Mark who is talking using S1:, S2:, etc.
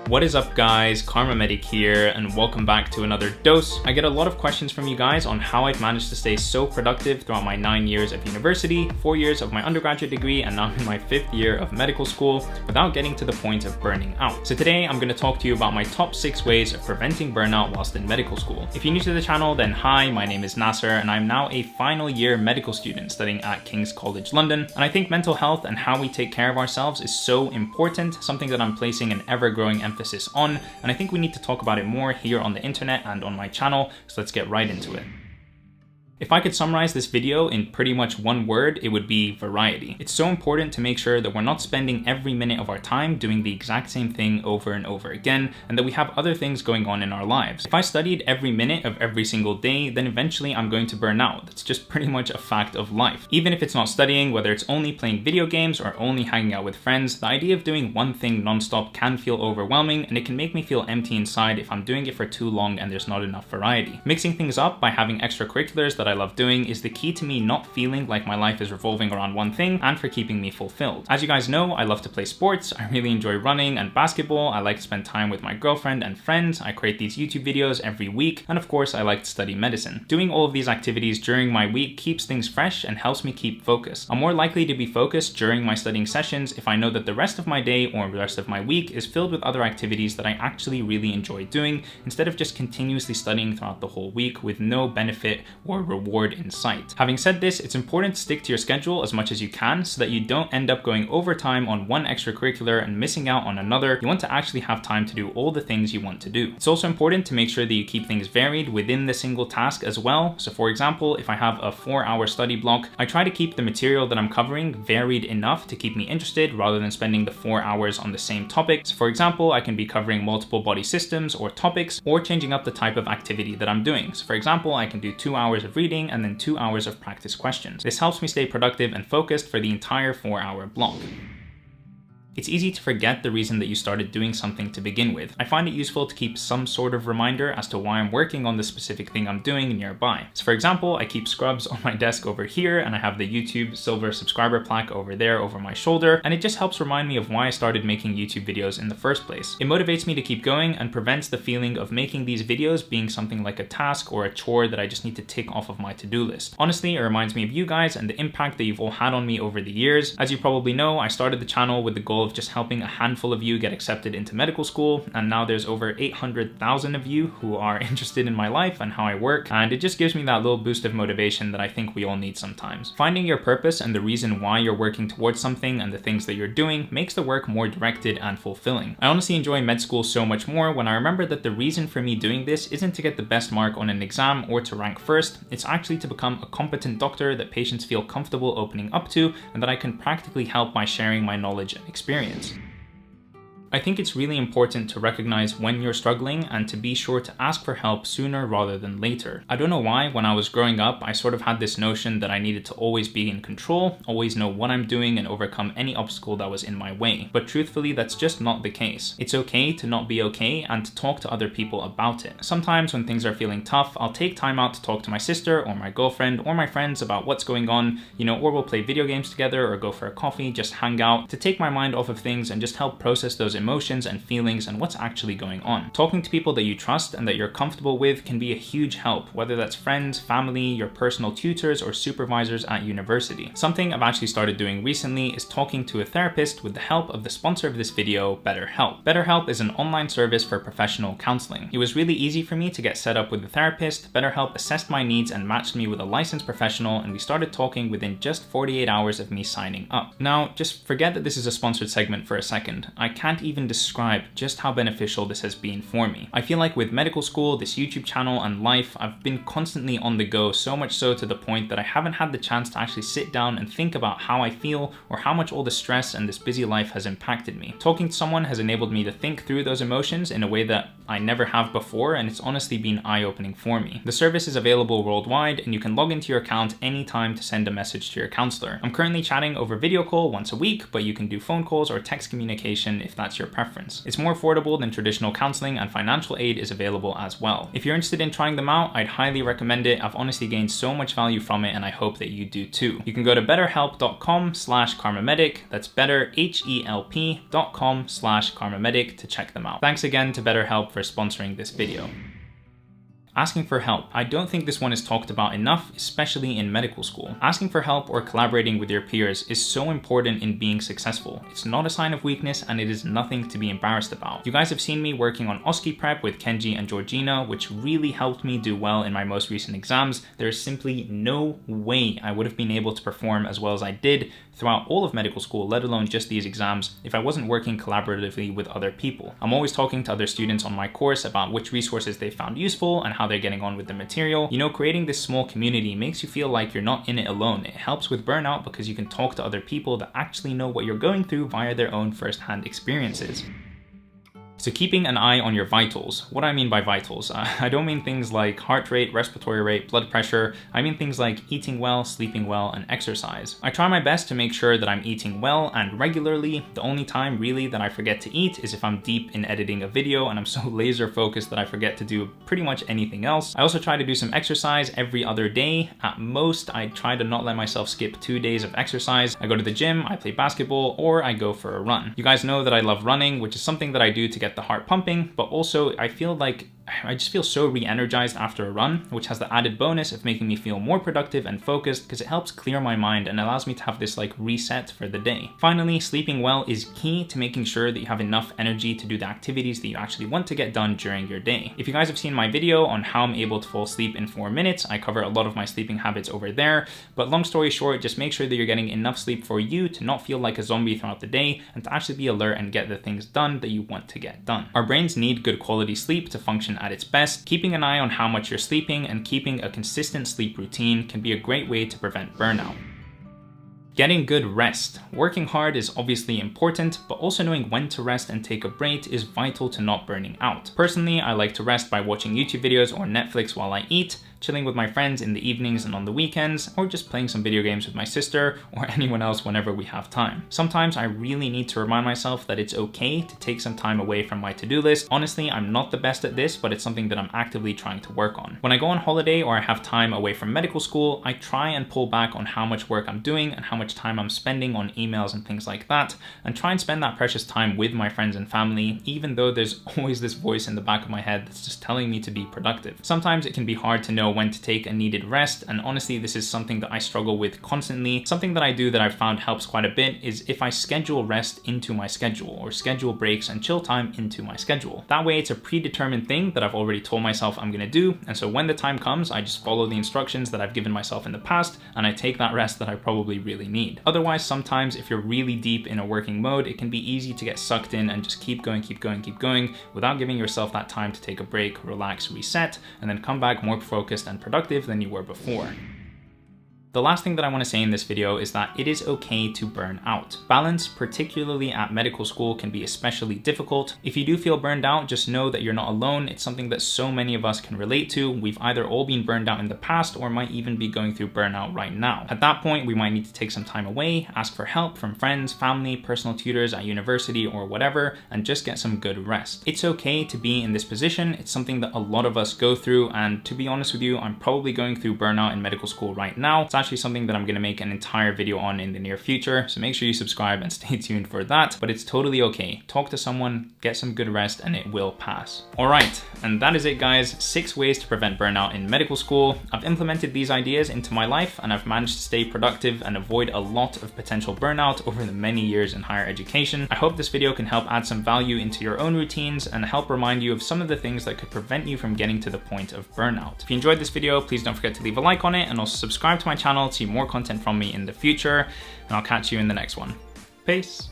S1: What is up guys, Karma Medic here and welcome back to another dose. I get a lot of questions from you guys on how I've managed to stay so productive throughout my 9 years of university, 4 years of my undergraduate degree, and now in my 5th year of medical school without getting to the point of burning out. So today I'm going to talk to you about my top 6 ways of preventing burnout whilst in medical school. If you're new to the channel, then hi, my name is Nasser and I'm now a final year medical student studying at King's College London. And I think mental health and how we take care of ourselves is so important, something that I'm placing an ever-growing emphasis on, and I think we need to talk about it more here on the internet and on my channel, so let's get right into it. If I could summarize this video in pretty much one word, it would be variety. It's so important to make sure that we're not spending every minute of our time doing the exact same thing over and over again, and that we have other things going on in our lives. If I studied every minute of every single day, then eventually I'm going to burn out. That's just pretty much a fact of life. Even if it's not studying, whether it's only playing video games or only hanging out with friends, the idea of doing one thing nonstop can feel overwhelming, and it can make me feel empty inside if I'm doing it for too long and there's not enough variety. Mixing things up by having extracurriculars that I love doing is the key to me not feeling like my life is revolving around one thing and for keeping me fulfilled. As you guys know, I love to play sports. I really enjoy running and basketball. I like to spend time with my girlfriend and friends. I create these YouTube videos every week. And of course, I like to study medicine. Doing all of these activities during my week keeps things fresh and helps me keep focused. I'm more likely to be focused during my studying sessions if I know that the rest of my day or the rest of my week is filled with other activities that I actually really enjoy doing, instead of just continuously studying throughout the whole week with no benefit or reward in sight. Having said this, it's important to stick to your schedule as much as you can so that you don't end up going overtime on one extracurricular and missing out on another. You want to actually have time to do all the things you want to do. It's also important to make sure that you keep things varied within the single task as well. So for example, if I have a 4-hour study block, I try to keep the material that I'm covering varied enough to keep me interested rather than spending the 4 hours on the same topic. So for example, I can be covering multiple body systems or topics, or changing up the type of activity that I'm doing. So for example, I can do 2 hours of reading and then 2 hours of practice questions. This helps me stay productive and focused for the entire 4-hour block. It's easy to forget the reason that you started doing something to begin with. I find it useful to keep some sort of reminder as to why I'm working on the specific thing I'm doing nearby. So for example, I keep scrubs on my desk over here, and I have the YouTube silver subscriber plaque over there over my shoulder, and it just helps remind me of why I started making YouTube videos in the first place. It motivates me to keep going and prevents the feeling of making these videos being something like a task or a chore that I just need to tick off of my to-do list. Honestly, it reminds me of you guys and the impact that you've all had on me over the years. As you probably know, I started the channel with the goal of just helping a handful of you get accepted into medical school, and now there's over 800,000 of you who are interested in my life and how I work, and it just gives me that little boost of motivation that I think we all need sometimes. Finding your purpose and the reason why you're working towards something and the things that you're doing makes the work more directed and fulfilling. I honestly enjoy med school so much more when I remember that the reason for me doing this isn't to get the best mark on an exam or to rank first. It's actually to become a competent doctor that patients feel comfortable opening up to, and that I can practically help by sharing my knowledge and experience. I think it's really important to recognize when you're struggling and to be sure to ask for help sooner rather than later. I don't know why, when I was growing up, I sort of had this notion that I needed to always be in control, always know what I'm doing, and overcome any obstacle that was in my way. But truthfully, that's just not the case. It's okay to not be okay and to talk to other people about it. Sometimes when things are feeling tough, I'll take time out to talk to my sister or my girlfriend or my friends about what's going on, or we'll play video games together or go for a coffee, just hang out, to take my mind off of things and just help process those emotions and feelings and what's actually going on. Talking to people that you trust and that you're comfortable with can be a huge help, whether that's friends, family, your personal tutors, or supervisors at university. Something I've actually started doing recently is talking to a therapist with the help of the sponsor of this video, BetterHelp. BetterHelp is an online service for professional counseling. It was really easy for me to get set up with a therapist. BetterHelp assessed my needs and matched me with a licensed professional, and we started talking within just 48 hours of me signing up. Now, just forget that this is a sponsored segment for a second. I can't even describe just how beneficial this has been for me. I feel like with medical school, this YouTube channel, and life, I've been constantly on the go, so much so to the point that I haven't had the chance to actually sit down and think about how I feel or how much all the stress and this busy life has impacted me. Talking to someone has enabled me to think through those emotions in a way that I never have before, and it's honestly been eye-opening for me. The service is available worldwide, and you can log into your account anytime to send a message to your counselor. I'm currently chatting over video call once a week, but you can do phone calls or text communication if that's your preference. It's more affordable than traditional counseling, and financial aid is available as well. If you're interested in trying them out, I'd highly recommend it. I've honestly gained so much value from it, and I hope that you do too. You can go to betterhelp.com/karmamedic. That's betterhelp.com/karmamedic to check them out. Thanks again to BetterHelp for sponsoring this video. Asking for help. I don't think this one is talked about enough, especially in medical school. Asking for help or collaborating with your peers is so important in being successful. It's not a sign of weakness, and it is nothing to be embarrassed about. You guys have seen me working on OSCE prep with Kenji and Georgina, which really helped me do well in my most recent exams. There is simply no way I would have been able to perform as well as I did throughout all of medical school, let alone just these exams, if I wasn't working collaboratively with other people. I'm always talking to other students on my course about which resources they found useful and how they're getting on with the material. You know, creating this small community makes you feel like you're not in it alone. It helps with burnout because you can talk to other people that actually know what you're going through via their own first-hand experiences. So keeping an eye on your vitals. What do I mean by vitals? I don't mean things like heart rate, respiratory rate, blood pressure. I mean things like eating well, sleeping well, and exercise. I try my best to make sure that I'm eating well and regularly. The only time really that I forget to eat is if I'm deep in editing a video and I'm so laser focused that I forget to do pretty much anything else. I also try to do some exercise every other day. At most, I try to not let myself skip 2 days of exercise. I go to the gym, I play basketball, or I go for a run. You guys know that I love running, which is something that I do to get the heart pumping, but also I feel like I just feel so re-energized after a run, which has the added bonus of making me feel more productive and focused because it helps clear my mind and allows me to have this like reset for the day. Finally, sleeping well is key to making sure that you have enough energy to do the activities that you actually want to get done during your day. If you guys have seen my video on how I'm able to fall asleep in 4 minutes, I cover a lot of my sleeping habits over there, but long story short, just make sure that you're getting enough sleep for you to not feel like a zombie throughout the day and to actually be alert and get the things done that you want to get done. Our brains need good quality sleep to function at its best. Keeping an eye on how much you're sleeping and keeping a consistent sleep routine can be a great way to prevent burnout. Getting good rest. Working hard is obviously important, but also knowing when to rest and take a break is vital to not burning out. Personally, I like to rest by watching YouTube videos or Netflix while I eat, chilling with my friends in the evenings and on the weekends, or just playing some video games with my sister or anyone else whenever we have time. Sometimes I really need to remind myself that it's okay to take some time away from my to-do list. Honestly, I'm not the best at this, but it's something that I'm actively trying to work on. When I go on holiday or I have time away from medical school, I try and pull back on how much work I'm doing and how much time I'm spending on emails and things like that, and try and spend that precious time with my friends and family, even though there's always this voice in the back of my head that's just telling me to be productive. Sometimes it can be hard to know when to take a needed rest, and honestly this is something that I struggle with constantly. Something that I do that I've found helps quite a bit is if I schedule rest into my schedule or schedule breaks and chill time into my schedule. That way it's a predetermined thing that I've already told myself I'm gonna do, and so when the time comes I just follow the instructions that I've given myself in the past and I take that rest that I probably really need. Otherwise, sometimes if you're really deep in a working mode, it can be easy to get sucked in and just keep going without giving yourself that time to take a break, relax, reset, and then come back more focused and productive than you were before. The last thing that I want to say in this video is that it is okay to burn out. Balance, particularly at medical school, can be especially difficult. If you do feel burned out, just know that you're not alone. It's something that so many of us can relate to. We've either all been burned out in the past or might even be going through burnout right now. At that point, we might need to take some time away, ask for help from friends, family, personal tutors at university or whatever, and just get some good rest. It's okay to be in this position. It's something that a lot of us go through, and to be honest with you, I'm probably going through burnout in medical school right now. It's actually something that I'm going to make an entire video on in the near future, so make sure you subscribe and stay tuned for that. But it's totally okay. Talk to someone, get some good rest, and it will pass. All right, and that is it, guys. 6 ways to prevent burnout in medical school. I've implemented these ideas into my life, and I've managed to stay productive and avoid a lot of potential burnout over the many years in higher education. I hope this video can help add some value into your own routines and help remind you of some of the things that could prevent you from getting to the point of burnout. If you enjoyed this video, please don't forget to leave a like on it, and also subscribe to my channel to see more content from me in the future, and I'll catch you in the next one. Peace.